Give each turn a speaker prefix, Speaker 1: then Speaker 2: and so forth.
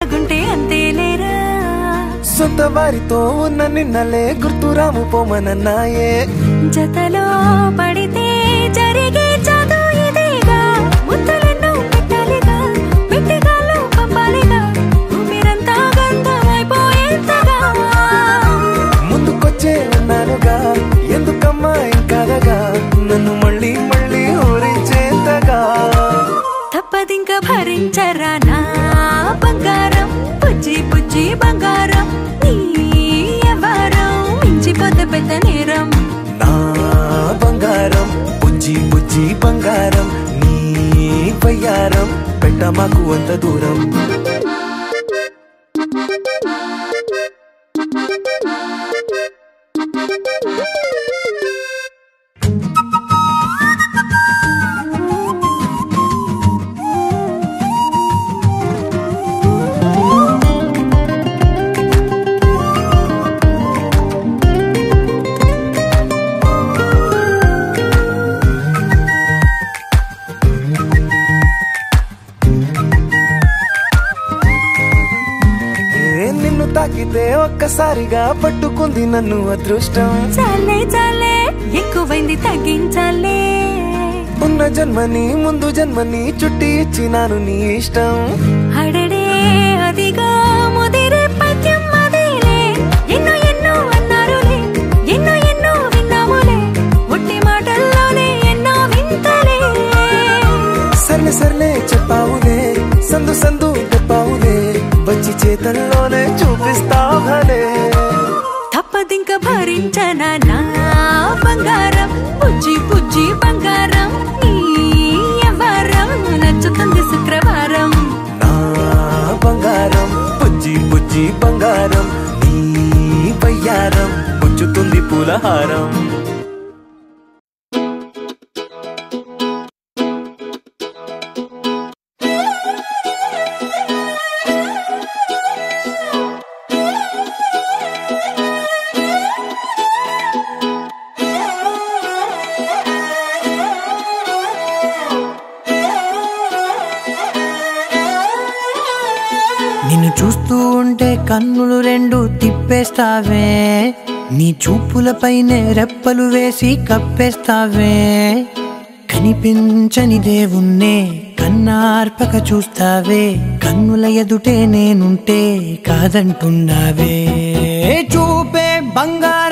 Speaker 1: గుంటే అంతేలేరా
Speaker 2: సొంత వారితో ఉన్న నిన్నలే గుర్తురాము పోమనన్నాయే
Speaker 1: జతలో పడితే జరిగే చదు ఇదేగా ముద్దలెన్నో పెట్టాలిగా పెట్టిగాళ్ళు పంపాలిగా ఊపిరంతా గంధమైపోయేంతగా
Speaker 2: ముందుకొచ్చే ఉన్నానుగా ఎందుకమ్మా ఇంకాదగా నన్ను మళ్ళీ మళ్ళీ ఊరించేంతగా
Speaker 1: తప్పదింక భరించరా నా బంగారం పుజ్జి పుజ్జి బంగారం నీ ఎవరం మించిపోతే పెద్ద నేరం
Speaker 2: నా బంగారం బుజ్జి బుజ్జి బంగారం నీ వయ్యారం పెట్ట మాకు అంత దూరం తాకితే ఒక్కసారిగా పట్టుకుంది నన్ను అదృష్టం
Speaker 1: చాలే చాలే ఎక్కువైంది తగ్గించాలే
Speaker 2: ఉన్న జన్మని ముందు జన్మని చుట్టి ఇచ్చినాను నీ ఇష్టం
Speaker 1: అడడే అదిగా ముదిరే పద్యం అదేలే ఎన్నో ఎన్నో అన్నారులే ఎన్నో ఎన్నో విన్నాములే ఒట్టి మాటల్లోనే ఎన్నో వింతలే
Speaker 2: సర్లే సర్లే చెప్పావులే సందు సందు చెప్పావులే వచ్చి చేతల్లోనే చూపిస్తావలే
Speaker 1: తప్పదింక భరించనా నా బంగారం పుజ్జి పుజ్జి బంగారం నీ ఎవరం నచ్చుతుంది శుక్రవారం
Speaker 2: నా బంగారం బుజ్జి బుజ్జి బంగారం నీ వయ్యారం పుచ్చుతుంది పూలహారం
Speaker 3: నిన్ను చూస్తూ ఉంటే కన్నులు రెండు తిప్పేస్తావే నీ చూపులపైనే రెప్పలు వేసి కప్పేస్తావే కనిపించని దేవుణ్ణే కన్నార్పక చూస్తావే కన్నుల ఎదుటే నేనుంటే కాదంటున్నావే చూపే బంగారు